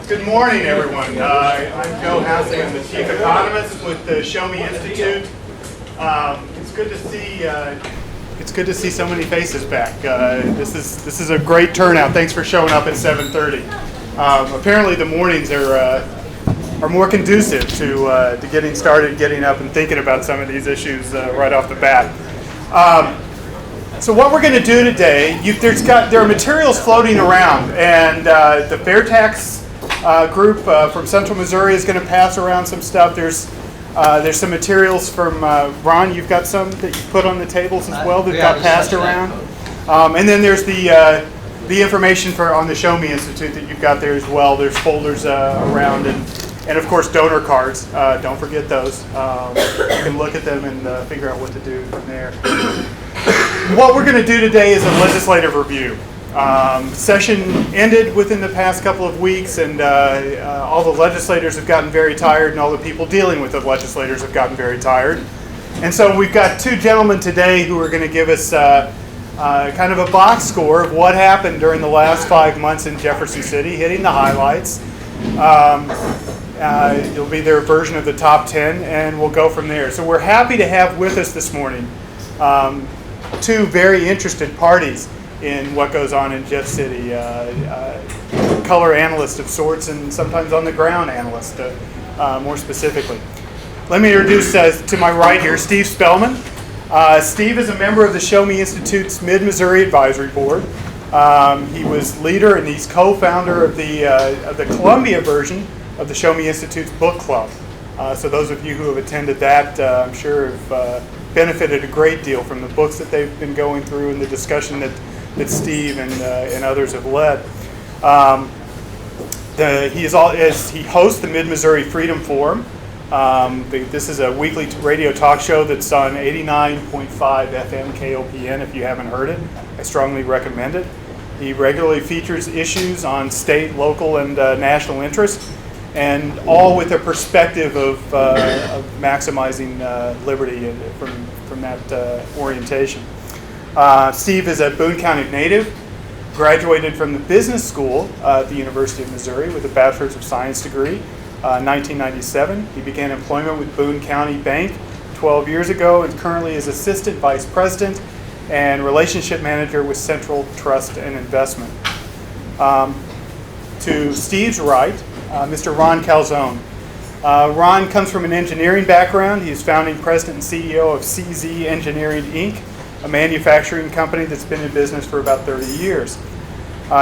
Good morning, everyone. I'm Joe Housing. I'm the Chief Economist with the Show Me Institute. It's good to see. It's good to see so many faces back. This is a great turnout. Thanks for showing up at 7:30. Apparently, the mornings are more conducive to getting started, getting up, and thinking about some of these issues right off the bat. So what we're going to do today, there are materials floating around, and the Fair Tax group from Central Missouri is going to pass around some stuff. There's some materials from Ron. You've got some that you put on the tables as well that got passed around, and then there's the information on the Show Me Institute that you've got there as well. There's folders around, and of course donor cards. Don't forget those. You can look at them and figure out what to do from there. What we're going to do today is a legislative review. Session ended within the past couple of weeks, and all the legislators have gotten very tired, and all the people dealing with the legislators have gotten very tired. And so we've got two gentlemen today who are going to give us kind of a box score of what happened during the last 5 months in Jefferson City, hitting the highlights. It'll be their version of the top 10, and we'll go from there. So we're happy to have with us this morning two very interested parties in what goes on in Jeff City, color analyst of sorts, and sometimes on the ground analyst, more specifically. Let me introduce to my right here, Steve Spellman. Steve is a member of the Show Me Institute's Mid-Missouri Advisory Board. He was leader and he's co-founder of the Columbia version of the Show Me Institute's book club. So those of you who have attended that, I'm sure have benefited a great deal from the books that they've been going through and the discussion that Steve and others have led. He hosts the Mid-Missouri Freedom Forum. This is a weekly radio talk show that's on 89.5 FM KOPN. If you haven't heard it, I strongly recommend it. He regularly features issues on state, local, and national interest, and all with a perspective of maximizing liberty from that orientation. Steve is a Boone County native, graduated from the business school at the University of Missouri with a Bachelor's of Science degree. 1997. He began employment with Boone County Bank 12 years ago and currently is Assistant Vice President and Relationship Manager with Central Trust and Investment. To Steve's right, Mr. Ron Calzone. Ron comes from an engineering background. He is founding president and CEO of CZ Engineering, Inc., a manufacturing company that's been in business for about 30 years.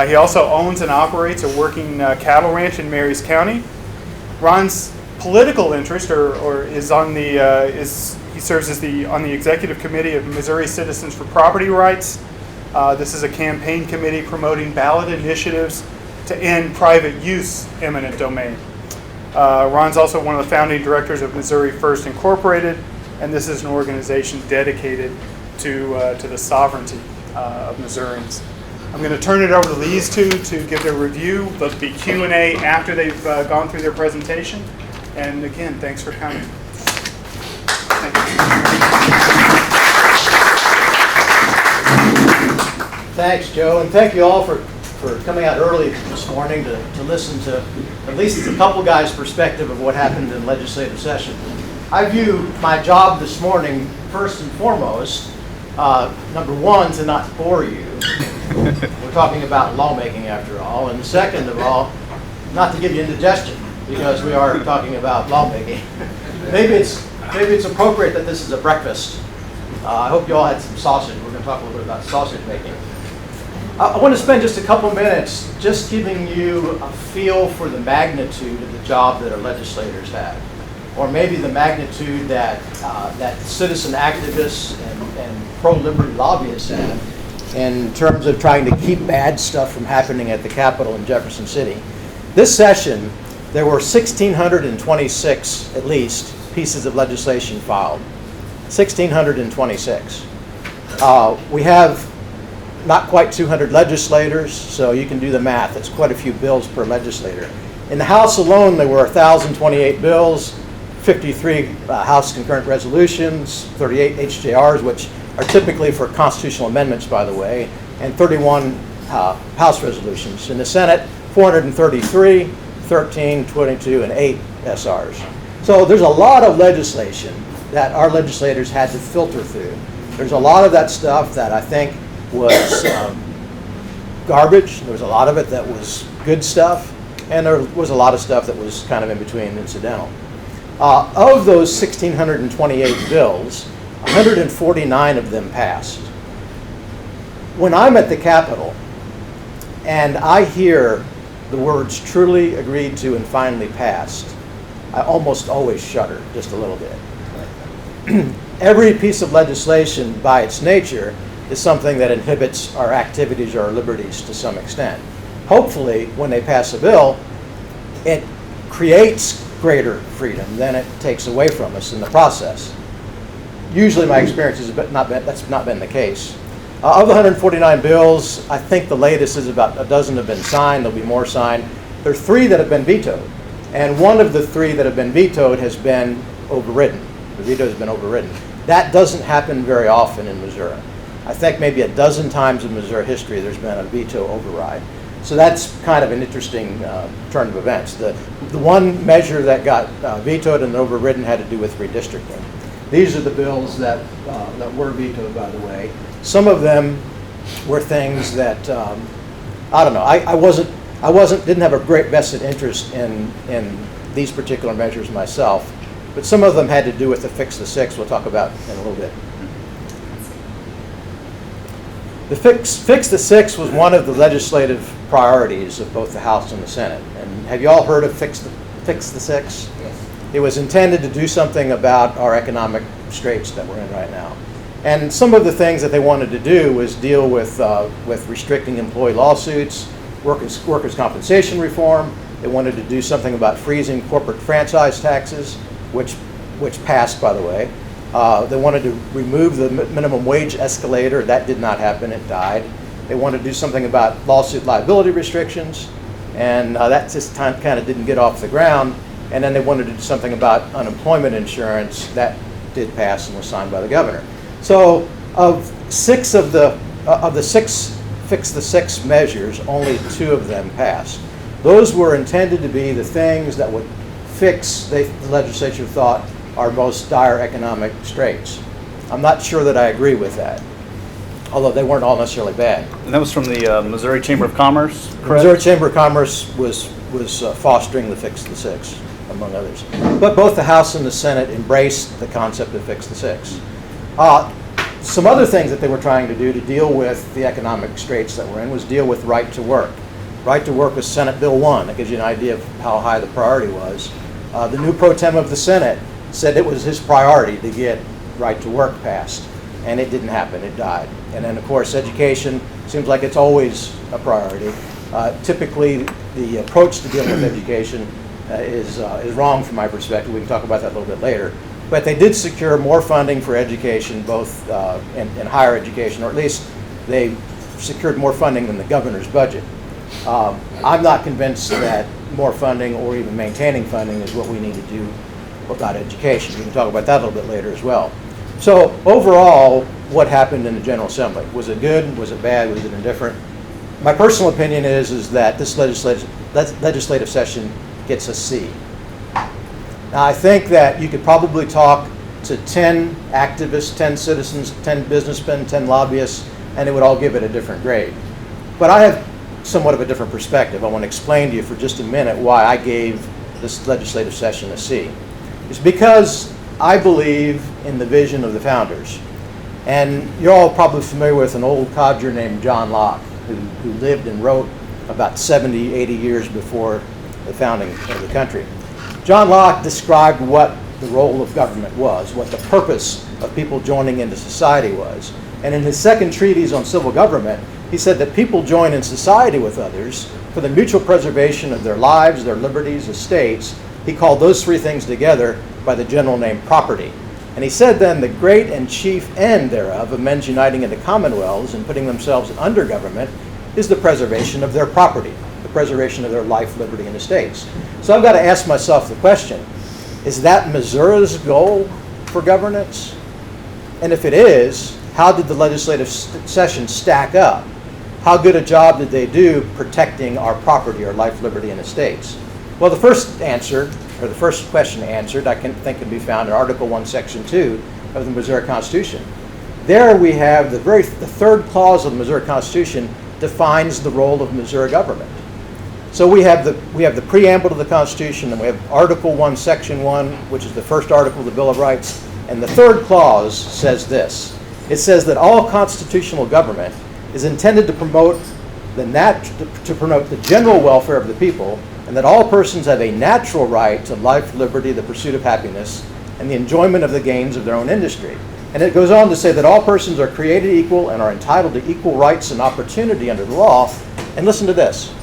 He also owns and operates a working cattle ranch in Marys County. Ron's political interest, is on the he serves as on the executive committee of Missouri Citizens for Property Rights. This is a campaign committee promoting ballot initiatives to end private use eminent domain. Ron's also one of the founding directors of Missouri First Incorporated, and this is an organization dedicated to the sovereignty of Missourians. I'm going to turn it over to these two to give their review. There'll be Q&A after they've gone through their presentation. And again, thanks for coming. Thank you. Thanks, Joe, and thank you all for coming out early this morning to listen to at least a couple guys' perspective of what happened in legislative session. I view my job this morning, first and foremost, number one, to not bore you. We're talking about lawmaking after all, and second of all, not to give you indigestion, because we are talking about lawmaking. Maybe it's appropriate that this is a breakfast. I hope you all had some sausage. We're going to talk a little bit about sausage making. I want to spend just a couple minutes just giving you a feel for the magnitude of the job that our legislators have, or maybe the magnitude that citizen activists and pro-liberty lobbyists have in terms of trying to keep bad stuff from happening at the Capitol in Jefferson City. This session, there were 1,626, at least, pieces of legislation filed. 1,626. We have not quite 200 legislators, so you can do the math. It's quite a few bills per legislator. In the House alone, there were 1,028 bills, 53 House concurrent resolutions, 38 HJRs, which are typically for constitutional amendments, by the way, and 31 House resolutions. In the Senate, 433, 13, 22, and 8 SRs. So there's a lot of legislation that our legislators had to filter through. There's a lot of that stuff that I think was garbage. There was a lot of it that was good stuff, and there was a lot of stuff that was kind of in between, incidental. Of those 1,628 bills, 149 of them passed. When I'm at the Capitol and I hear the words truly agreed to and finally passed, I almost always shudder just a little bit. Every piece of legislation by its nature is something that inhibits our activities or our liberties to some extent. Hopefully, when they pass a bill, it creates greater freedom than it takes away from us in the process. Usually my experience has that's not been the case. Of the 149 bills, I think the latest is about a dozen have been signed. There'll be more signed. There are 3 that have been vetoed. And one of the 3 that have been vetoed has been overridden. The veto has been overridden. That doesn't happen very often in Missouri. I think maybe a dozen times in Missouri history there's been a veto override. So that's kind of an interesting turn of events. The one measure that got vetoed and overridden had to do with redistricting. These are the bills that were vetoed, by the way. Some of them were things that I don't know. Didn't have a great vested interest in these particular measures myself, but some of them had to do with the Fix the Six. We'll talk about in a little bit. The Fix the Six was one of the legislative priorities of both the House and the Senate. And have you all heard of Fix the Six? Yes. It was intended to do something about our economic straits that we're in right now. And some of the things that they wanted to do was deal with restricting employee lawsuits, workers' compensation reform. They wanted to do something about freezing corporate franchise taxes, which passed, by the way. They wanted to remove the minimum wage escalator. That did not happen. It died. They wanted to do something about lawsuit liability restrictions, and that just kind of didn't get off the ground. And then they wanted to do something about unemployment insurance. That did pass and was signed by the governor. So of the 6 Fix the Six measures, only 2 of them passed. Those were intended to be the things that would fix, the legislature thought, our most dire economic straits. I'm not sure that I agree with that, although they weren't all necessarily bad. And that was from the Missouri Chamber of Commerce, The correct? Missouri Chamber of Commerce was fostering the Fix the Six, among others. But both the House and the Senate embraced the concept of Fix the Six. Some other things that they were trying to do to deal with the economic straits that we're in was deal with right to work. Right to work was Senate Bill 1. That gives you an idea of how high the priority was. The new pro tem of the Senate said it was his priority to get right to work passed, and it didn't happen. It died. And then, of course, education seems like it's always a priority. Typically, the approach to dealing with education is wrong from my perspective. We can talk about that a little bit later. But they did secure more funding for education, both in higher education, or at least they secured more funding than the governor's budget. I'm not convinced that more funding or even maintaining funding is what we need to do about education. We can talk about that a little bit later as well. So overall, what happened in the General Assembly? Was it good? Was it bad? Was it indifferent? My personal opinion is that this legislative session gets a C. Now, I think that you could probably talk to 10 activists, 10 citizens, 10 businessmen, 10 lobbyists, and they would all give it a different grade. But I have somewhat of a different perspective. I want to explain to you for just a minute why I gave this legislative session a C. It's because I believe in the vision of the founders. And you're all probably familiar with an old codger named John Locke, who lived and wrote about 70, 80 years before the founding of the country. John Locke described what the role of government was, what the purpose of people joining into society was. And in his second treatise on civil government, he said that people join in society with others for the mutual preservation of their lives, their liberties, estates. He called those three things together by the general name property. And he said then the great and chief end thereof of men's uniting into commonwealths and putting themselves under government is the preservation of their property, the preservation of their life, liberty, and estates. So I've got to ask myself the question, is that Missouri's goal for governance? And if it is, how did the legislative session stack up? How good a job did they do protecting our property, our life, liberty, and estates? Well, the first answer, or the first question answered, I think can be found in Article 1, Section 2 of the Missouri Constitution. There we have the third clause of the Missouri Constitution defines the role of Missouri government. So we have the preamble to the Constitution, and we have Article 1, Section 1, which is the first article of the Bill of Rights, and the third clause says this. It says that all constitutional government is intended to promote the general welfare of the people, and that all persons have a natural right to life, liberty, the pursuit of happiness, and the enjoyment of the gains of their own industry. And it goes on to say that all persons are created equal and are entitled to equal rights and opportunity under the law. And listen to this.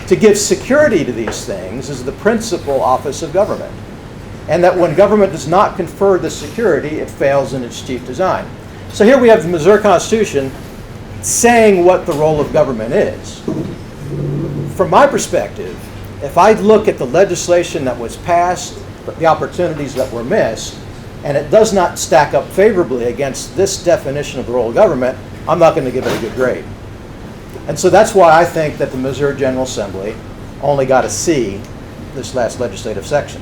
To give security to these things is the principal office of government. And that when government does not confer this security, it fails in its chief design. So here we have the Missouri Constitution saying what the role of government is. From my perspective, if I look at the legislation that was passed, the opportunities that were missed, and it does not stack up favorably against this definition of the role of government, I'm not going to give it a good grade. And so that's why I think that the Missouri General Assembly only got a C this last legislative section.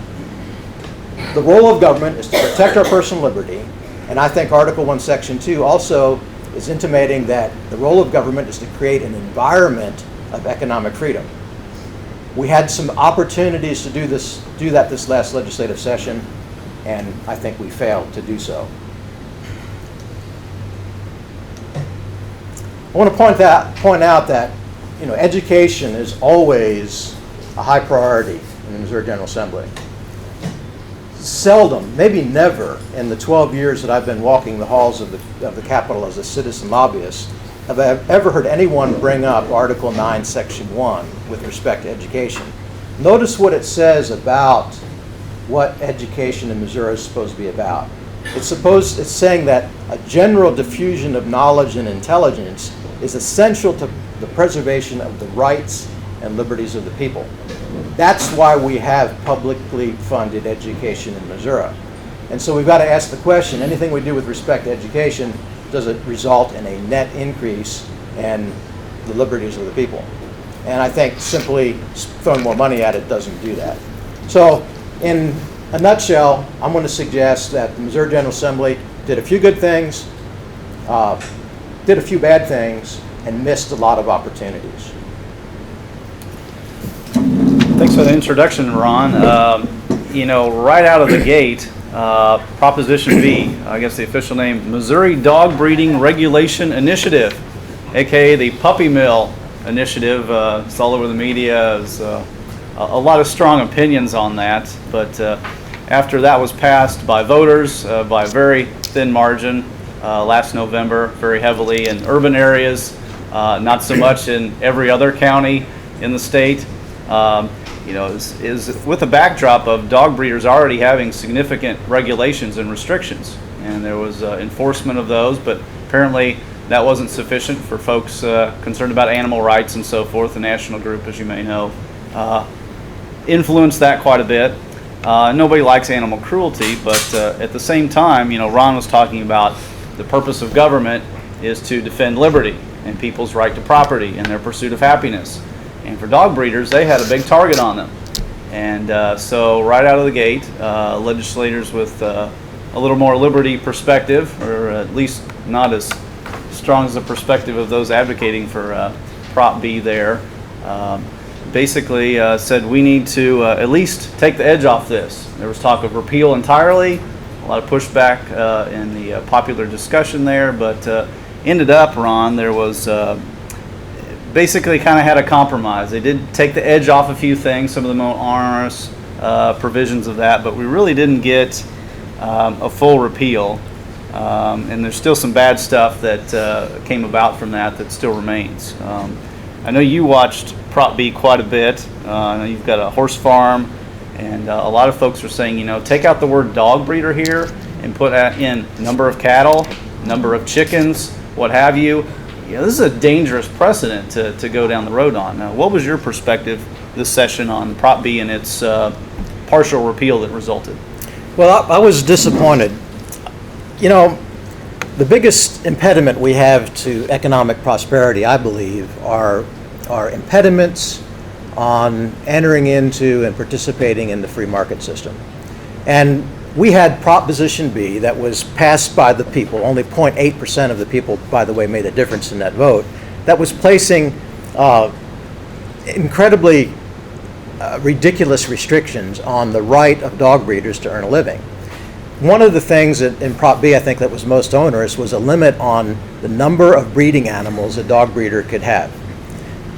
The role of government is to protect our personal liberty, and I think Article 1, Section 2 also is intimating that the role of government is to create an environment of economic freedom. We had some opportunities to do that this last legislative session, and I think we failed to do so. I want to point out that education is always a high priority in the Missouri General Assembly. Seldom, maybe never, in the 12 years that I've been walking the halls of the Capitol as a citizen lobbyist, have I ever heard anyone bring up Article 9, Section 1 with respect to education. Notice what it says about what education in Missouri is supposed to be about. It's saying that a general diffusion of knowledge and intelligence is essential to the preservation of the rights and liberties of the people. That's why we have publicly funded education in Missouri. And so we've got to ask the question, anything we do with respect to education, does it result in a net increase in the liberties of the people? And I think simply throwing more money at it doesn't do that. So in a nutshell, I'm going to suggest that the Missouri General Assembly did a few good things, did a few bad things, and missed a lot of opportunities. Thanks for the introduction, Ron. Right out of the gate, Proposition B, I guess the official name, Missouri Dog Breeding Regulation Initiative, aka the Puppy Mill Initiative. It's all over the media. There's a lot of strong opinions on that, but after that was passed by voters by a very thin margin last November, very heavily in urban areas, not so much in every other county in the state. Is with the backdrop of dog breeders already having significant regulations and restrictions, and there was enforcement of those, but apparently that wasn't sufficient for folks concerned about animal rights and so forth. The national group, as you may know, influenced that quite a bit. Nobody likes animal cruelty, but at the same time, Ron was talking about the purpose of government is to defend liberty and people's right to property and their pursuit of happiness. And for dog breeders, they had a big target on them. And so right out of the gate, legislators with a little more liberty perspective, or at least not as strong as the perspective of those advocating for Prop B there, basically said we need to at least take the edge off this. There was talk of repeal entirely, a lot of pushback in the popular discussion there, but ended up, Ron, there was basically kind of had a compromise. They did take the edge off a few things, some of the more onerous provisions of that, but we really didn't get a full repeal. And there's still some bad stuff that came about from that still remains. I know you watched Prop B quite a bit. I know you've got a horse farm, and a lot of folks are saying, take out the word dog breeder here and put in number of cattle, number of chickens, what have you. This is a dangerous precedent to go down the road on. Now, what was your perspective this session on Prop B and its partial repeal that resulted? Well, I was disappointed. The biggest impediment we have to economic prosperity, I believe, are impediments on entering into and participating in the free market system. And we had Proposition B that was passed by the people. Only 0.8% of the people, by the way, made a difference in that vote. That was placing incredibly ridiculous restrictions on the right of dog breeders to earn a living. One of the things in Prop B, I think, that was most onerous was a limit on the number of breeding animals a dog breeder could have.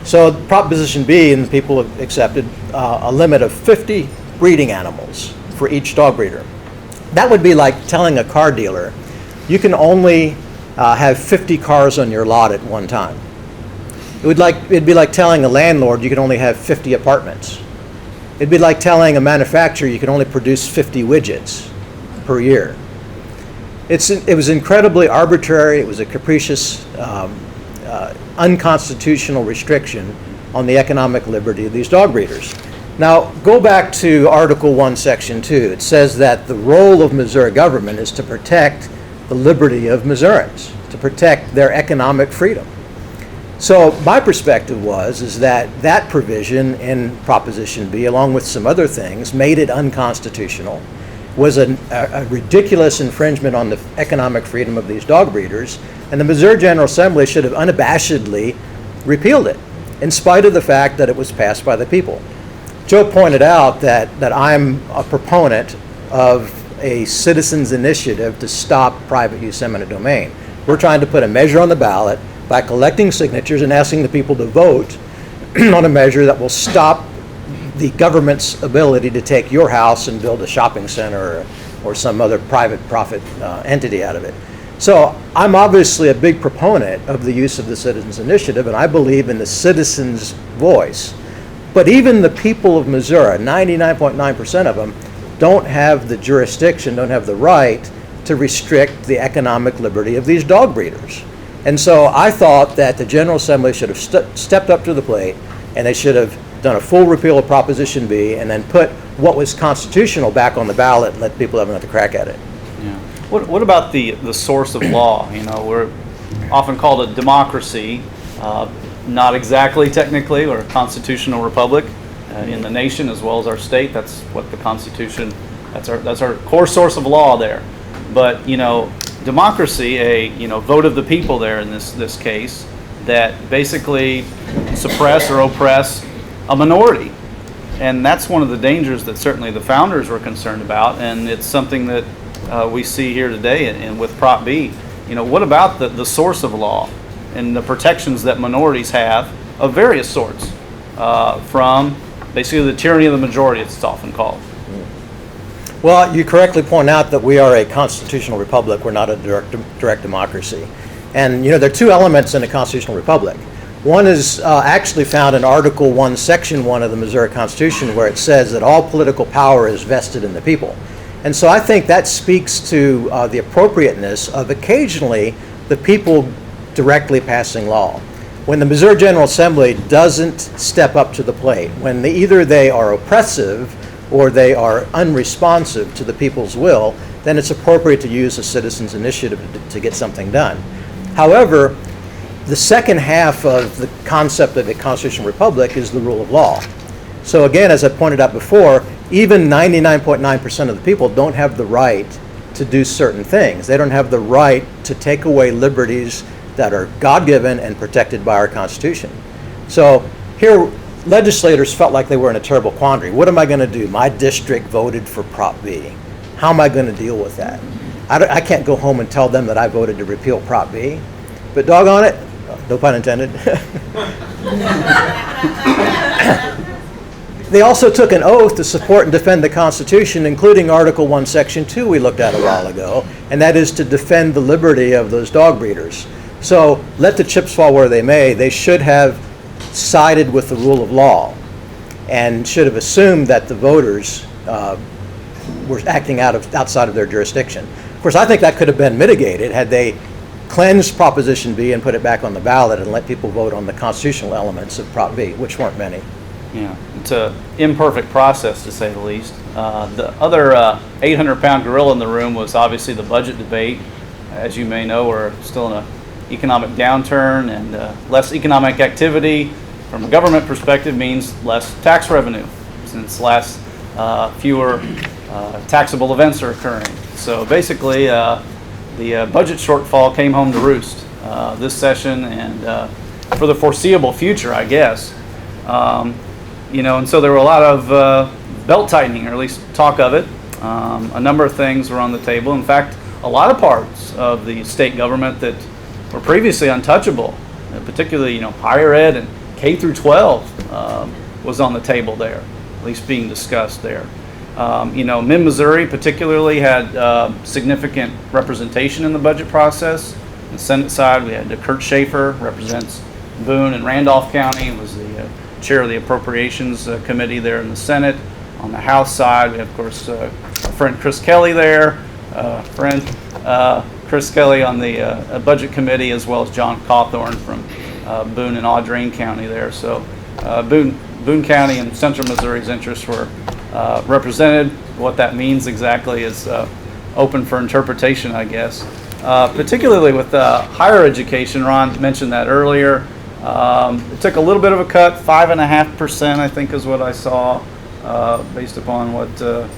So Proposition B, and the people have accepted a limit of 50 breeding animals for each dog breeder. That would be like telling a car dealer, you can only have 50 cars on your lot at one time. It'd be like telling a landlord you can only have 50 apartments. It'd be like telling a manufacturer you can only produce 50 widgets per year. It was incredibly arbitrary. It was a capricious, unconstitutional restriction on the economic liberty of these dog breeders. Now, go back to Article 1, Section 2. It says that the role of Missouri government is to protect the liberty of Missourians, to protect their economic freedom. So my perspective is that provision in Proposition B, along with some other things, made it unconstitutional, was a ridiculous infringement on the economic freedom of these dog breeders, and the Missouri General Assembly should have unabashedly repealed it, in spite of the fact that it was passed by the people. Joe pointed out that I'm a proponent of a citizens' initiative to stop private use eminent domain. We're trying to put a measure on the ballot by collecting signatures and asking the people to vote on a measure that will stop the government's ability to take your house and build a shopping center or some other private profit entity out of it. So I'm obviously a big proponent of the use of the citizens' initiative, and I believe in the citizens' voice. But even the people of Missouri, 99.9% of them, don't have the jurisdiction, don't have the right to restrict the economic liberty of these dog breeders. And so I thought that the General Assembly should have stepped up to the plate, and they should have done a full repeal of Proposition B and then put what was constitutional back on the ballot and let people have another crack at it. Yeah. What about the source of law? You know, we're often called a democracy. Not exactly technically, or a constitutional republic in the nation as well as our state. That's what the Constitution, that's our core source of law there. But, you know, democracy, a vote of the people there in this case, that basically suppress or oppress a minority. And that's one of the dangers that certainly the founders were concerned about, and it's something that we see here today and with Prop B. You know, what about the source of law and the protections that minorities have of various sorts from basically the tyranny of the majority, it's often called? Well, you correctly point out that we are a constitutional republic. We're not a direct democracy. And, there are two elements in a constitutional republic. One is actually found in Article 1, Section 1 of the Missouri Constitution, where it says that all political power is vested in the people. And so I think that speaks to the appropriateness of occasionally the people directly passing law. When the Missouri General Assembly doesn't step up to the plate, when either they are oppressive or they are unresponsive to the people's will, then it's appropriate to use a citizens' initiative to get something done. However, the second half of the concept of a constitutional republic is the rule of law. So again, as I pointed out before, even 99.9% of the people don't have the right to do certain things. They don't have the right to take away liberties that are God-given and protected by our Constitution. So here, legislators felt like they were in a terrible quandary. What am I going to do? My district voted for Prop B. How am I going to deal with that? I can't go home and tell them that I voted to repeal Prop B. But doggone it, no pun intended. They also took an oath to support and defend the Constitution, including Article 1, Section 2 we looked at a while ago, and that is to defend the liberty of those dog breeders. So let the chips fall where they may. They should have sided with the rule of law and should have assumed that the voters were acting outside of their jurisdiction. Of course, I think that could have been mitigated had they cleansed Proposition B and put it back on the ballot and let people vote on the constitutional elements of Prop B, which weren't many. Yeah, it's an imperfect process, to say the least. The other 800-pound gorilla in the room was obviously the budget debate. As you may know, we're still in an economic downturn and less economic activity. from a government perspective means less tax revenue, since fewer taxable events are occurring. So basically, the budget shortfall came home to roost this session and for the foreseeable future, I guess. And so there were a lot of belt tightening, or at least talk of it. A number of things were on the table. In fact, a lot of parts of the state government that were previously untouchable, particularly higher ed and K through 12 was on the table there, at least being discussed there. Mid-Missouri particularly had significant representation in the budget process. On the Senate side, we had Kurt Schaefer, represents Boone and Randolph County, was the chair of the Appropriations Committee there in the Senate. On the House side, we have, of course, our friend Chris Kelly there, Chris Kelly on the Budget Committee, as well as John Cawthorn from Boone and Audrain County there. So Boone County and Central Missouri's interests were represented. What that means exactly is open for interpretation, I guess. Particularly with higher education, Ron mentioned that earlier. It took a little bit of a cut, 5.5%, I think is what I saw, based upon what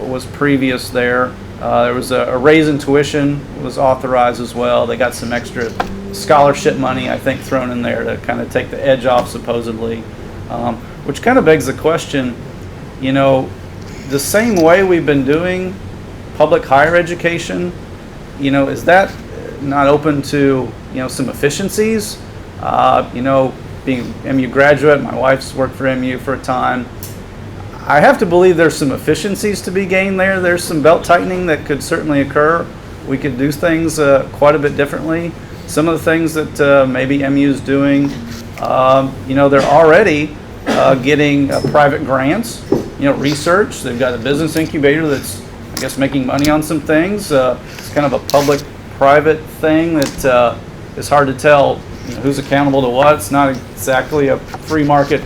was previous there. There was a raise in tuition was authorized as well. They got some extra scholarship money, I think, thrown in there to kind of take the edge off, supposedly, which kind of begs the question, the same way we've been doing public higher education, is that not open to, some efficiencies? Being MU graduate, my wife's worked for MU for a time. I have to believe there's some efficiencies to be gained there. There's some belt tightening that could certainly occur. We could do things quite a bit differently. Some of the things that maybe MU is doing, they're already getting private grants, research. They've got a business incubator that's, I guess, making money on some things. It's kind of a public-private thing that is hard to tell who's accountable to what. It's not exactly a free market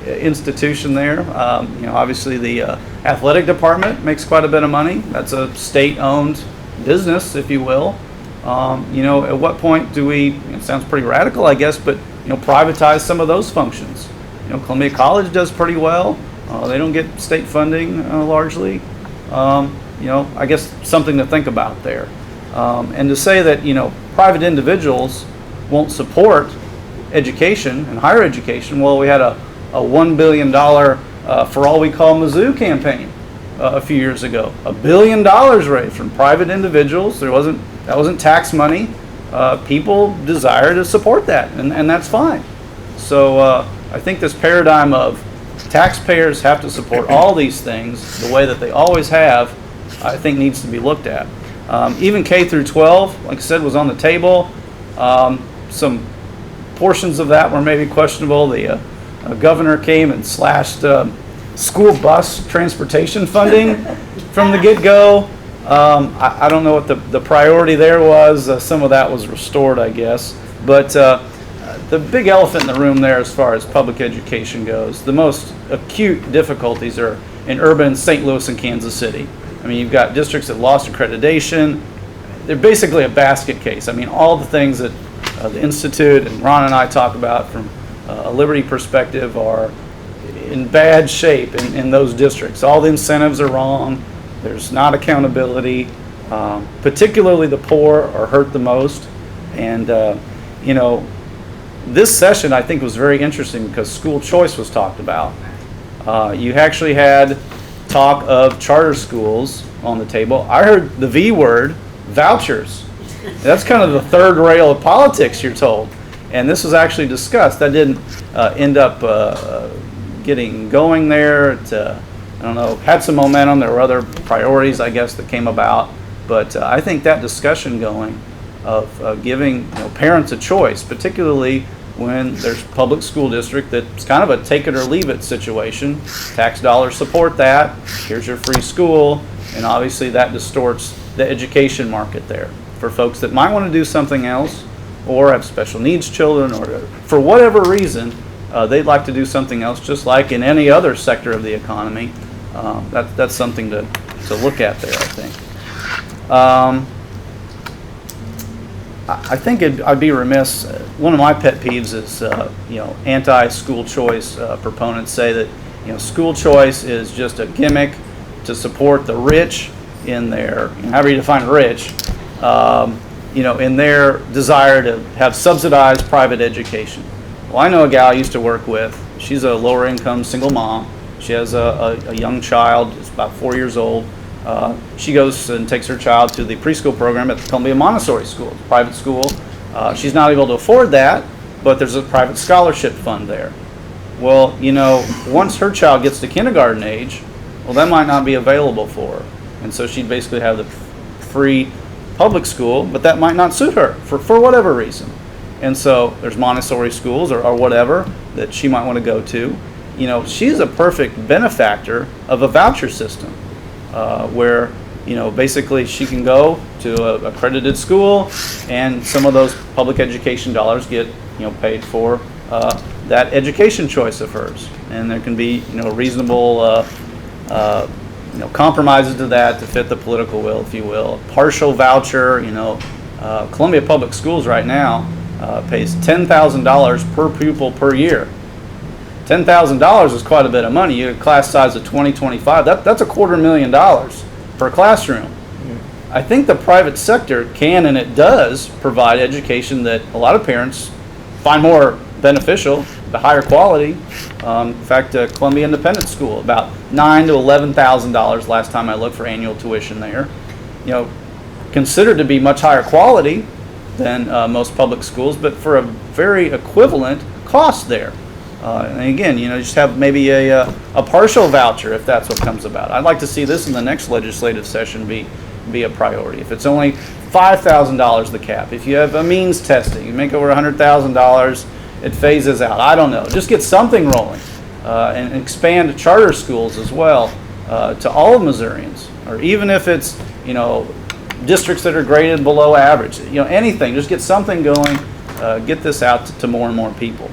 institution there. Obviously the athletic department makes quite a bit of money. That's a state-owned business, if you will. At what point do we, it sounds pretty radical, I guess, but privatize some of those functions? Columbia College does pretty well. They don't get state funding largely. I guess something to think about there. And to say that, private individuals won't support education and higher education. Well, we had a $1 billion For All We Call Mizzou campaign a few years ago. $1 billion raised from private individuals. That wasn't tax money. People desire to support that, and that's fine. So I think this paradigm of taxpayers have to support all these things the way that they always have, I think needs to be looked at. Even K through 12, like I said, was on the table. Some portions of that were maybe questionable. The governor came and slashed school bus transportation funding from the get-go. I don't know what the priority there was. Some of that was restored, I guess. But the big elephant in the room there as far as public education goes, the most acute difficulties are in urban St. Louis and Kansas City. I mean, you've got districts that lost accreditation. They're basically a basket case. I mean, all the things that the Institute and Ron and I talk about from a Liberty perspective are in bad shape in those districts. All the incentives are wrong. There's not accountability. Particularly the poor are hurt the most. And, this session I think was very interesting because school choice was talked about. You actually had talk of charter schools on the table. I heard the V word, vouchers. That's kind of the third rail of politics, you're told. And this was actually discussed. That didn't end up getting going there. I don't know, had some momentum. There were other priorities, I guess, that came about. But I think that discussion going of giving parents a choice, particularly when there's a public school district that's kind of a take it or leave it situation. Tax dollars support that. Here's your free school. And obviously that distorts the education market there for folks that might want to do something else or have special needs children or for whatever reason they'd like to do something else, just like in any other sector of the economy. That's something to, look at there, I think. I think I'd be remiss. One of my pet peeves is, anti-school choice proponents say that, school choice is just a gimmick to support the rich in their, however you define rich, in their desire to have subsidized private education. Well, I know a gal I used to work with. She's a lower income single mom. She has a young child, it's about 4 years old. She goes and takes her child to the preschool program at the Columbia Montessori School, private school. She's not able to afford that, but there's a private scholarship fund there. Well, once her child gets to kindergarten age, well, that might not be available for her. And so she'd basically have the free public school, but that might not suit her for whatever reason. And so there's Montessori schools or whatever that she might want to go to. She's a perfect benefactor of a voucher system where, basically she can go to a accredited school and some of those public education dollars get, paid for that education choice of hers. And there can be, reasonable compromises to that to fit the political will, if you will. A partial voucher, Columbia Public Schools right now pays $10,000 per pupil per year. $10,000 is quite a bit of money. You have a class size of 20, 25. That's $250,000 per classroom. Mm-hmm. I think the private sector can and it does provide education that a lot of parents find more beneficial, the higher quality. In fact, Columbia Independent School, about $9,000 to $11,000 last time I looked for annual tuition there. Considered to be much higher quality than most public schools, but for a very equivalent cost there. And again, just have maybe a partial voucher if that's what comes about. I'd like to see this in the next legislative session be a priority. If it's only $5,000 the cap, if you have a means testing, you make over $100,000, it phases out. I don't know. Just get something rolling and expand charter schools as well to all of Missourians, or even if it's districts that are graded below average. Anything. Just get something going. Get this out to more and more people.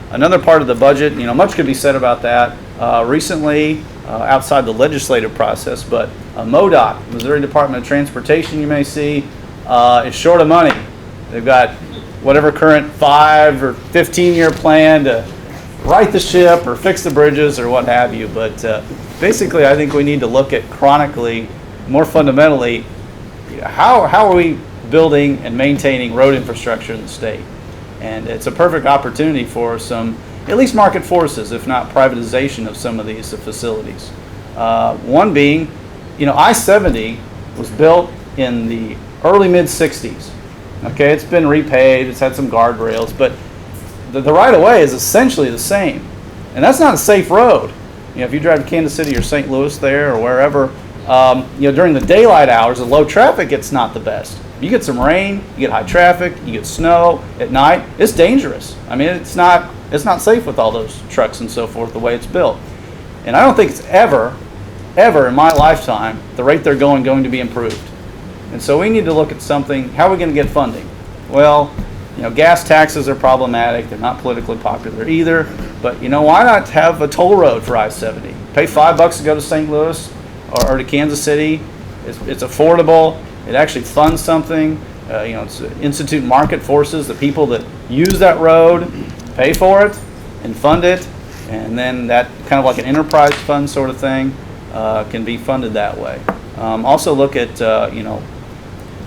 Another part of the budget, much could be said about that. Recently, outside the legislative process, but MoDOT, Missouri Department of Transportation, you may see, is short of money. They've got whatever current 5 or 15-year plan to right the ship or fix the bridges or what have you. But basically, I think we need to look at chronically, more fundamentally, how are we building and maintaining road infrastructure in the state? And it's a perfect opportunity for some, at least market forces, if not privatization of some of these facilities. One being, I-70 was built in the early mid-'60s. Okay, it's been repaved, it's had some guardrails, but the right-of-way is essentially the same. And that's not a safe road. If you drive to Kansas City or St. Louis there or wherever, during the daylight hours, the low traffic, it's not the best. You get some rain, you get high traffic, you get snow at night, it's dangerous. I mean, it's not safe with all those trucks and so forth, the way it's built. And I don't think it's ever in my lifetime, the rate they're going to be improved. And so we need to look at something, how are we going to get funding? Well, gas taxes are problematic, they're not politically popular either, but why not have a toll road for I-70? Pay $5 to go to St. Louis or to Kansas City, it's affordable. It actually funds something. It's institute market forces. The people that use that road pay for it and fund it, and then that kind of like an enterprise fund sort of thing can be funded that way. Also look at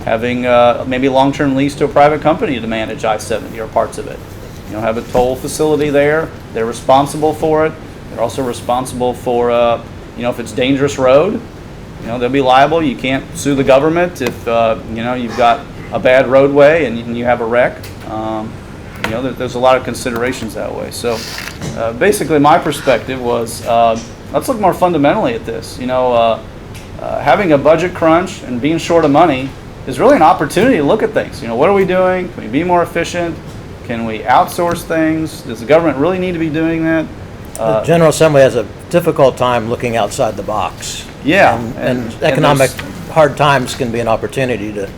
having maybe a long-term lease to a private company to manage I-70 or parts of it. Have a toll facility there. They're responsible for it. They're also responsible for if it's dangerous road. They'll be liable. You can't sue the government if you've got a bad roadway and you have a wreck. There's a lot of considerations that way. So basically my perspective was let's look more fundamentally at this. Having a budget crunch and being short of money is really an opportunity to look at things. What are we doing? Can we be more efficient? Can we outsource things? Does the government really need to be doing that? The General Assembly has a difficult time looking outside the box. Yeah, and economic hard times can be an opportunity to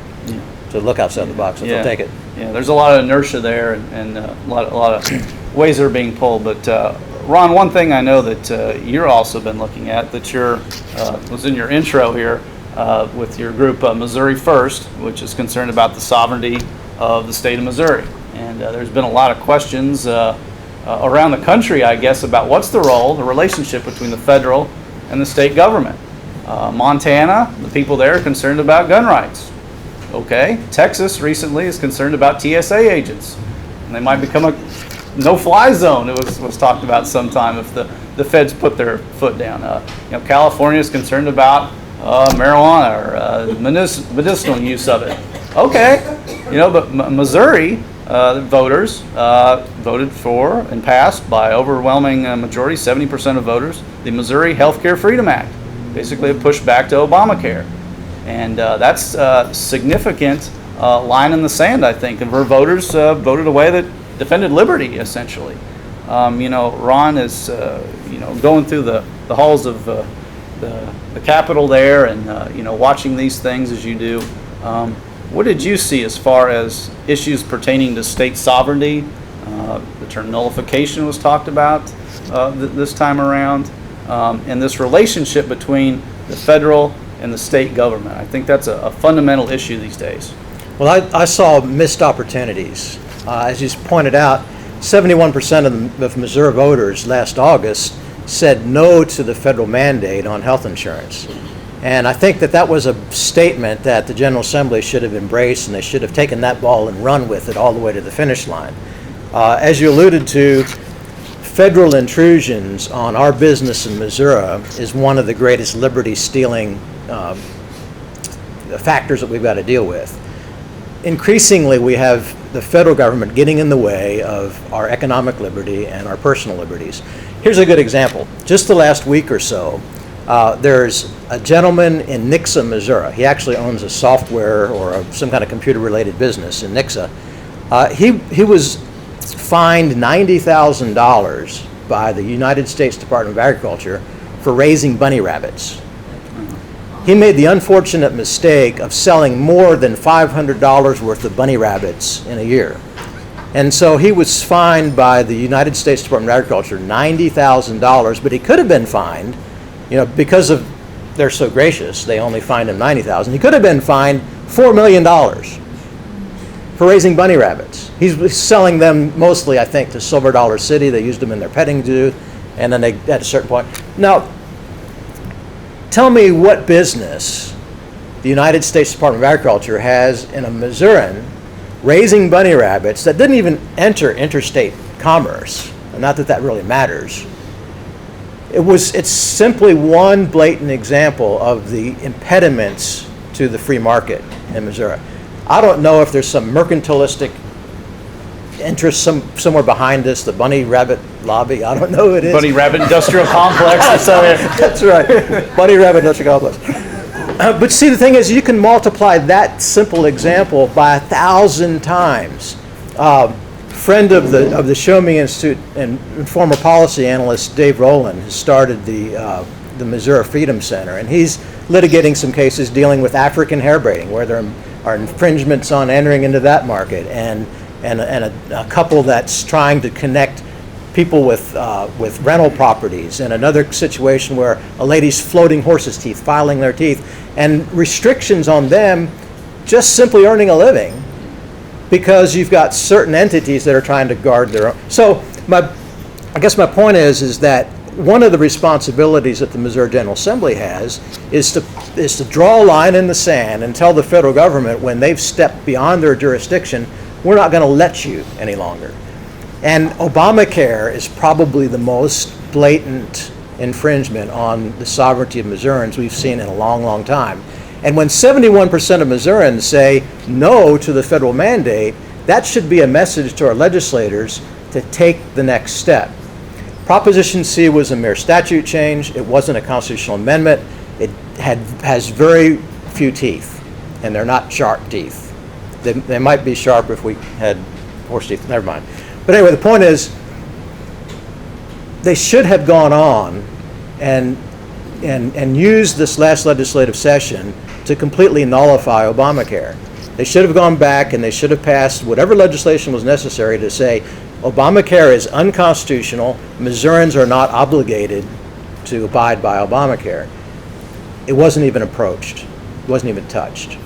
look outside the box if they'll take it. Yeah, there's a lot of inertia there and a lot of ways that are being pulled. But Ron, one thing I know that you're also been looking at that was in your intro here with your group Missouri First, which is concerned about the sovereignty of the state of Missouri. And there's been a lot of questions around the country, I guess, about what's the role, the relationship between the federal and the state government. Montana, the people there are concerned about gun rights. Okay, Texas recently is concerned about TSA agents. And they might become a no-fly zone, it was talked about sometime if the feds put their foot down. California is concerned about marijuana or medicinal use of it. Okay, but Missouri voters voted for and passed by overwhelming majority, 70% of voters, the Missouri Healthcare Freedom Act, basically a pushback to Obamacare. And that's a significant line in the sand, I think, and where voters voted a way that defended liberty, essentially. Ron is, going through the halls of the Capitol there and, watching these things as you do. What did you see as far as issues pertaining to state sovereignty? The term nullification was talked about this time around, and this relationship between the federal and the state government. I think that's a fundamental issue these days. Well, I saw missed opportunities. As you pointed out, 71% of Missouri voters last August said no to the federal mandate on health insurance. And I think that was a statement that the General Assembly should have embraced, and they should have taken that ball and run with it all the way to the finish line. As you alluded to, federal intrusions on our business in Missouri is one of the greatest liberty-stealing factors that we've got to deal with. Increasingly, we have the federal government getting in the way of our economic liberty and our personal liberties. Here's a good example. Just the last week or so, there's a gentleman in Nixa, Missouri. He actually owns a software or some kind of computer-related business in Nixa. He was fined $90,000 by the United States Department of Agriculture for raising bunny rabbits. He made the unfortunate mistake of selling more than $500 worth of bunny rabbits in a year. And so he was fined by the United States Department of Agriculture $90,000, but he could have been fined, because they're so gracious, they only fined him $90,000. He could have been fined $4 million for raising bunny rabbits. He's selling them mostly, I think, to Silver Dollar City. They used them in their petting zoo, and then they, at a certain point. Now, tell me what business the United States Department of Agriculture has in a Missourian raising bunny rabbits that didn't even enter interstate commerce. And not that really matters. It's simply one blatant example of the impediments to the free market in Missouri. I don't know if there's some mercantilistic interest somewhere behind this, the bunny rabbit lobby. I don't know who it is. Bunny rabbit industrial complex. That's right. Bunny rabbit industrial complex. But see, the thing is, you can multiply that simple example by 1,000 times. Friend of the Show Me Institute and former policy analyst Dave Rowland has started the Missouri Freedom Center, and he's litigating some cases dealing with African hair braiding, where there are infringements on entering into that market, and a couple that's trying to connect people with rental properties, and another situation where a lady's floating horses' teeth, filing their teeth, and restrictions on them just simply earning a living because you've got certain entities that are trying to guard their own. So I guess my point is that one of the responsibilities that the Missouri General Assembly has is to draw a line in the sand and tell the federal government when they've stepped beyond their jurisdiction, we're not going to let you any longer. And Obamacare is probably the most blatant infringement on the sovereignty of Missourians we've seen in a long, long time. And when 71% of Missourians say no to the federal mandate, that should be a message to our legislators to take the next step. Proposition C was a mere statute change. It wasn't a constitutional amendment. It has very few teeth, and they're not sharp teeth. They might be sharp if we had horse teeth. Never mind. But anyway, the point is, they should have gone on and used this last legislative session to completely nullify Obamacare. They should have gone back and they should have passed whatever legislation was necessary to say Obamacare is unconstitutional. Missourians are not obligated to abide by Obamacare. It wasn't even approached. wasn't even touched,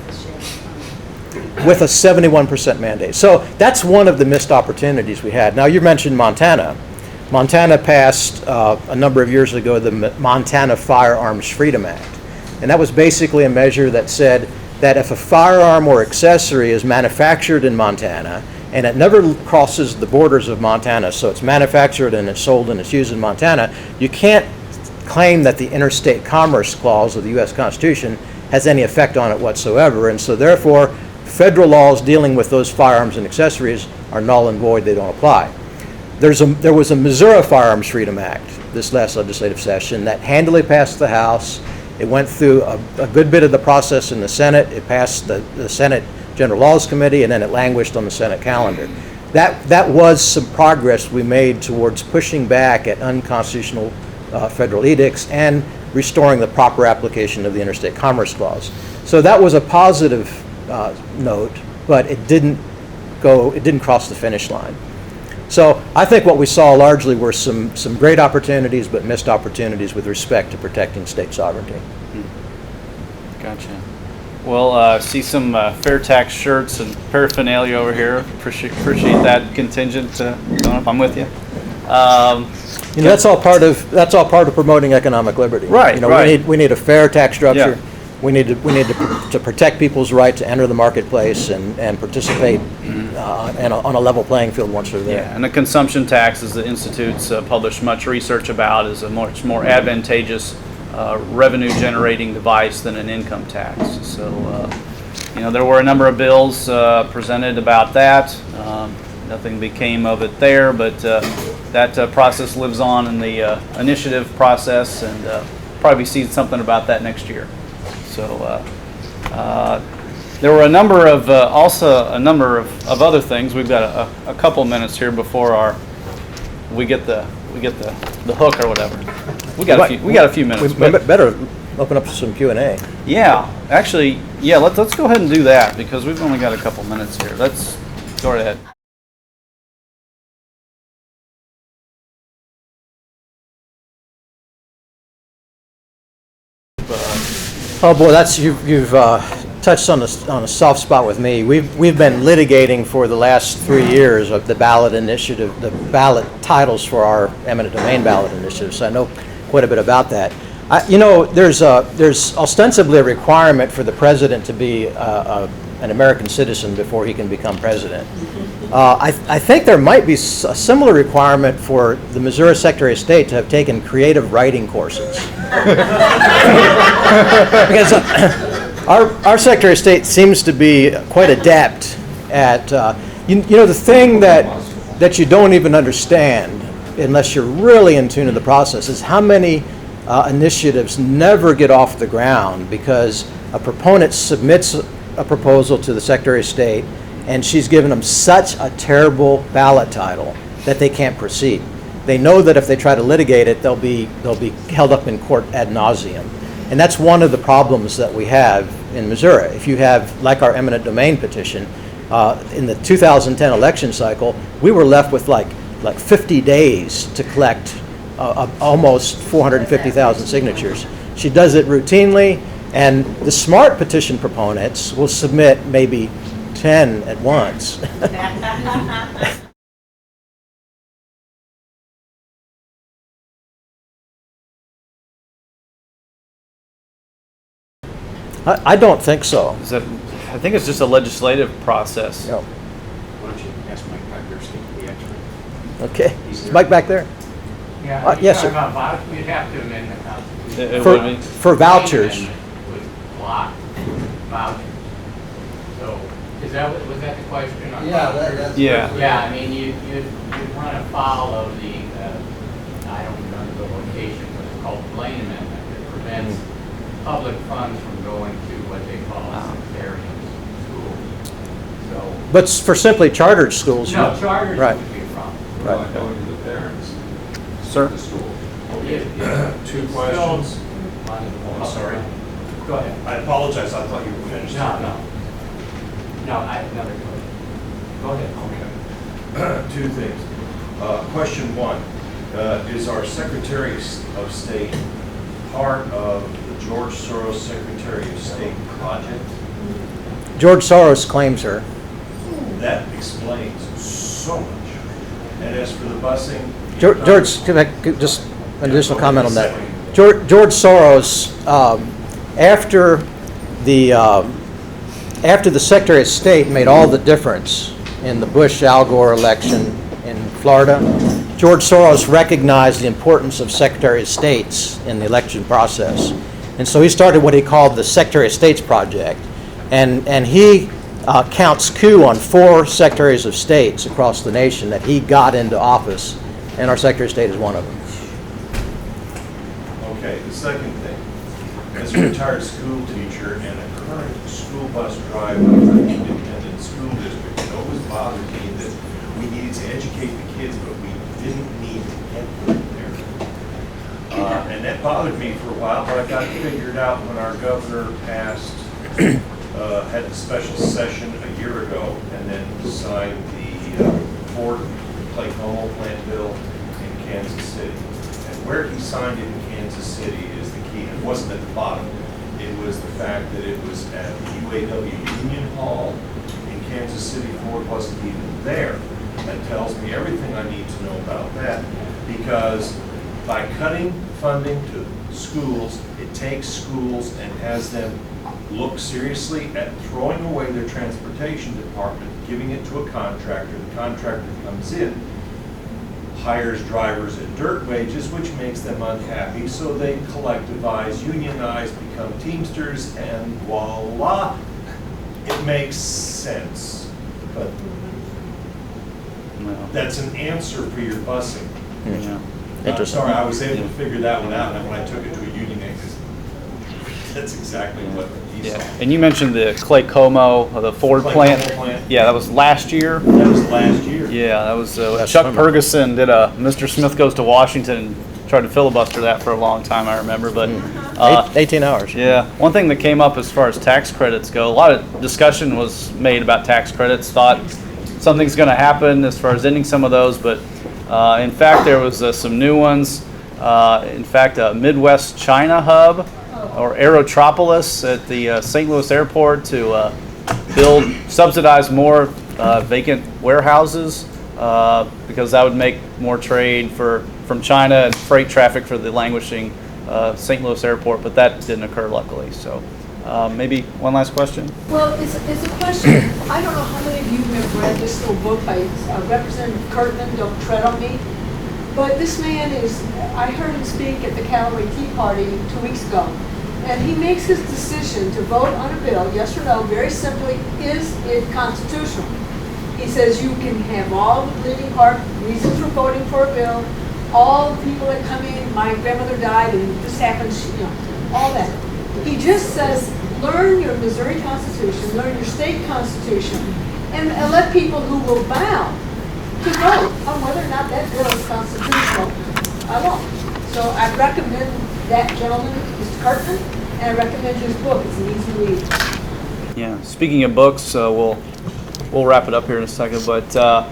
with a 71% mandate. So that's one of the missed opportunities we had. Now, you mentioned Montana. Montana passed a number of years ago the Montana Firearms Freedom Act. And that was basically a measure that said that if a firearm or accessory is manufactured in Montana and it never crosses the borders of Montana, so it's manufactured and it's sold and it's used in Montana, you can't claim that the Interstate Commerce Clause of the U.S. Constitution has any effect on it whatsoever. And so therefore, federal laws dealing with those firearms and accessories are null and void, they don't apply. There was a Missouri Firearms Freedom Act this last legislative session that handily passed the House. It went through a good bit of the process in the Senate. It passed the Senate General Laws Committee, and then it languished on the Senate calendar. That was some progress we made towards pushing back at unconstitutional federal edicts and restoring the proper application of the Interstate Commerce Clause. So that was a positive note, but it didn't cross the finish line. So I think what we saw largely were some great opportunities, but missed opportunities with respect to protecting state sovereignty. Gotcha. Well, see some fair tax shirts and paraphernalia over here. Appreciate that contingent going up. I'm with you. That's all part of promoting economic liberty. Right. Right. We need a fair tax structure. Yeah. We need to protect people's right to enter the marketplace and participate on a level playing field once they're there. Yeah, and the consumption tax, as the Institute's published much research about, is a much more advantageous revenue-generating device than an income tax. So, there were a number of bills presented about that. Nothing became of it there, but that process lives on in the initiative process, and probably see something about that next year. So there were a number of other things. We've got a couple minutes here before we get the hook or whatever. We got a few minutes. We better open up some Q&A. Yeah, actually, let's go ahead and do that because we've only got a couple minutes here. Let's go right ahead. Oh boy, you've touched on a soft spot with me. We've been litigating for the last 3 years of the ballot initiative, the ballot titles for our eminent domain ballot initiative. So I know quite a bit about that. There's ostensibly a requirement for the president to be an American citizen before he can become president. I think there might be a similar requirement for the Missouri Secretary of State to have taken creative writing courses. Because our Secretary of State seems to be quite adept at, the thing that you don't even understand unless you're really in tune to the process is how many initiatives never get off the ground because a proponent submits a proposal to the Secretary of State and she's given them such a terrible ballot title that they can't proceed. They know that if they try to litigate it, they'll be held up in court ad nauseum. And that's one of the problems that we have in Missouri. If you have, like our eminent domain petition, in the 2010 election cycle, we were left with like 50 days to collect almost 450,000 signatures. She does it routinely, and the smart petition proponents will submit maybe 10 at once. I don't think so. I think it's just a legislative process. No. Why don't you ask Mike back there, see if he actually... Okay. Is Mike back there? Yeah, yes, sir. about vouchers, you'd have to amend the Constitution. It would be. For vouchers. Would block vouchers. So, was that the question? That's Yeah. Yeah, I mean, you'd run afoul of the, I don't remember the location, but it's called the Blaine Amendment. It prevents public funds from going to what they call sectarian schools. So, But for simply chartered schools. no, charters Right. would be a problem. Right. Going to the parents. Sir? The school. If- Two questions. I'm sorry. Go ahead. I apologize, I thought you were finished. No, I have another question. Go ahead. Okay. Two things. Question one, is our Secretary of State part of the George Soros Secretary of State project? George Soros claims her. That explains so much. And as for the busing. George, just an additional Yeah, comment on wait a that. George Soros, after the Secretary of State made all the difference in the Bush-Al Gore election in Florida, George Soros recognized the importance of Secretary of States in the election process. And so he started what he called the Secretary of State's Project. And he counts coup on 4 Secretaries of States across the nation that he got into office, and our Secretary of State is one of them. Okay, the second thing, as a retired school teacher and a current school bus driver for an independent school district, it always bothered me that we needed to educate the kids, but we didn't need to get them there. And that bothered me for a while, but I got it figured out when our governor passed, had the special session a year ago, and then signed the Ford Calzone plant bill in Kansas City. And where he signed it in Kansas City is the key. It wasn't at the bottom. It was the fact that it was at UAW Union Hall in Kansas City. Ford wasn't even there. That tells me everything I need to know about that, because by cutting funding to schools, it takes schools and has them look seriously at throwing away their transportation department, giving it to a contractor. The contractor comes in, hires drivers at dirt wages, which makes them unhappy, so they collectivize, unionize, become Teamsters, and voila, it makes sense. But that's an answer for your busing. Yeah. Sorry, I was able to figure that one out, and when I took it to a union, that's exactly what he saw. Yeah, and you mentioned the Clay Como, the Ford Clay plant. Como plant. Yeah, that was last year. That was last year. Yeah, that was Last Chuck summer. Ferguson did a Mr. Smith Goes to Washington and tried to filibuster that for a long time, I remember. But 18 hours. yeah, one thing that came up as far as tax credits go, a lot of discussion was made about tax credits. Thought something's going to happen as far as ending some of those, but in fact there was some new ones. In fact, a Midwest China hub, or Aerotropolis at the St. Louis airport to subsidize more vacant warehouses, because that would make more trade from China and freight traffic for the languishing St. Louis airport, but that didn't occur luckily. So maybe one last question? Well, it's a question. I don't know how many of you have read this little book by Representative Kurtman, Don't Tread on Me. But this man I heard him speak at the Callaway Tea Party 2 weeks ago. And he makes his decision to vote on a bill, yes or no, very simply, is it constitutional? He says you can have all the bleeding heart reasons for voting for a bill, all the people that come in, my grandmother died and this happened, all that. He just says, learn your Missouri Constitution, learn your state constitution, and let people who will bow to vote on whether or not that bill is constitutional alone. So I recommend that gentleman, Mr. Cartman, and I recommend his book. It's an easy read. Yeah. Speaking of books, we'll wrap it up here in a second. But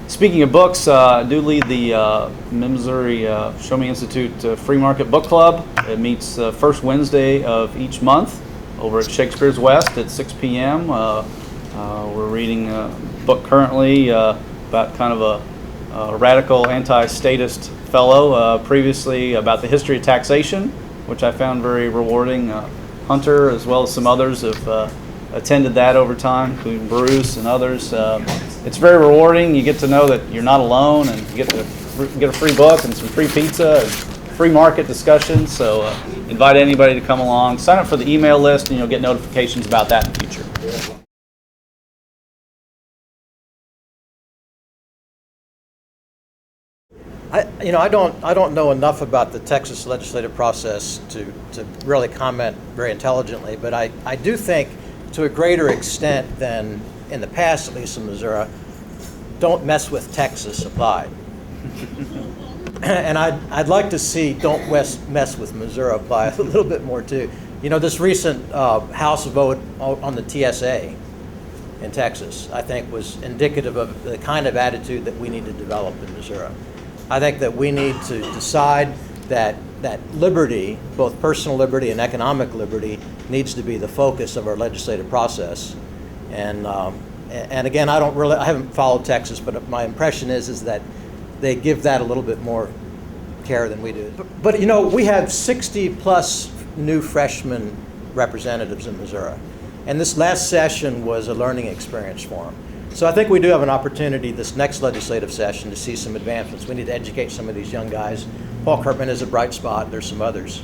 speaking of books, I do lead the Missouri Show Me Institute Free Market Book Club. It meets first Wednesday of each month over at Shakespeare's West at 6 p.m. We're reading a book currently about kind of a radical anti-statist fellow, previously about the history of taxation, which I found very rewarding. Hunter, as well as some others, have attended that over time, including Bruce and others. It's very rewarding. You get to know that you're not alone, and you get to get a free book and some free pizza and free market discussions. So invite anybody to come along. Sign up for the email list, and you'll get notifications about that in the future. I don't know enough about the Texas legislative process to really comment very intelligently, but I do think to a greater extent than in the past, at least in Missouri, don't mess with Texas applied. And I'd like to see don't mess with Missouri apply a little bit more too. This recent House vote on the TSA in Texas, I think, was indicative of the kind of attitude that we need to develop in Missouri. I think that we need to decide that that liberty, both personal liberty and economic liberty, needs to be the focus of our legislative process. And again, I haven't followed Texas, but my impression is that they give that a little bit more care than we do. But you know, we have 60 plus new freshman representatives in Missouri, and this last session was a learning experience for them. So I think we do have an opportunity this next legislative session to see some advancements. We need to educate some of these young guys. Paul Kirkman is a bright spot. There's some others.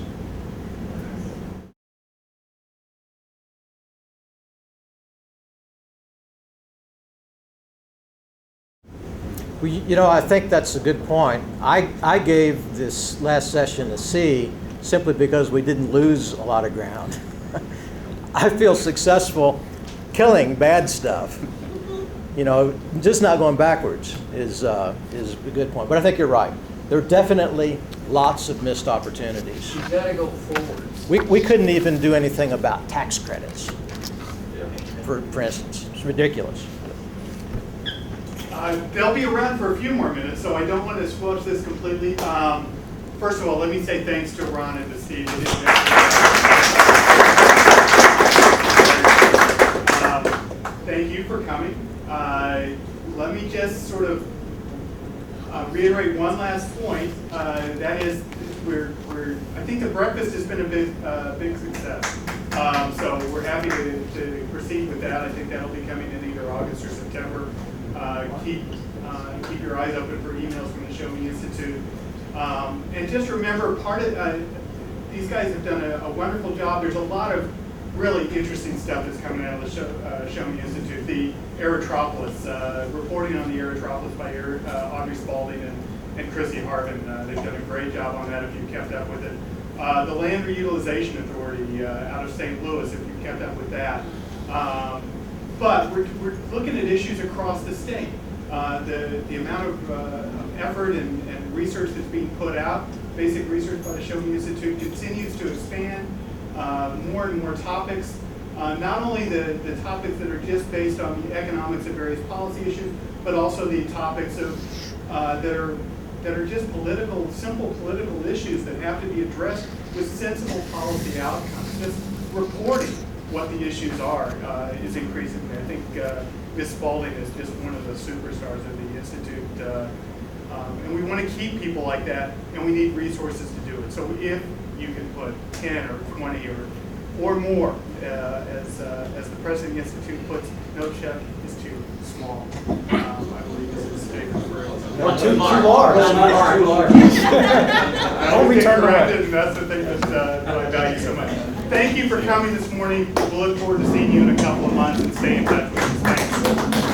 Well, you know, I think that's a good point. I gave this last session a C simply because we didn't lose a lot of ground. I feel successful killing bad stuff. You know, just not going backwards is a good point. But I think you're right. There are definitely lots of missed opportunities. You've got to go forward. We couldn't even do anything about tax credits, for instance. It's ridiculous. They'll be around for a few more minutes, so I don't want to squelch this completely. First of all, let me say thanks to Ron and to Steve. Thank you for coming. Let me just sort of reiterate one last point. That is, I think the breakfast has been a big success. So we're happy to proceed with that. I think that'll be coming in either August or September. Keep your eyes open for emails from the Show Me Institute. And just remember, these guys have done a wonderful job. There's a lot of really interesting stuff that's coming out of the Show Me Institute. The Aerotropolis, reporting on the Aerotropolis by Audrey Spalding and Chrissy Harvin. They've done a great job on that if you've kept up with it. The Land Reutilization Authority out of St. Louis, if you've kept up with that. But we're looking at issues across the state. The amount of effort and research that's being put out, basic research by the Show Me Institute, continues to expand. More and more topics, not only the topics that are just based on the economics of various policy issues, but also the topics of that are just simple political issues that have to be addressed with sensible policy outcomes. Just reporting what the issues are is increasing. I think Ms. Spalding is just one of the superstars of the Institute. And we want to keep people like that, and we need resources to do it. So if you can put 10 or 20 or more, as the President of the Institute puts, no check is too small. I believe is his statement for it. Or too large. Don't return corrected, and that's the thing that I value so much. Thank you for coming this morning. We'll look forward to seeing you in a couple of months and stay in touch with us. Thanks.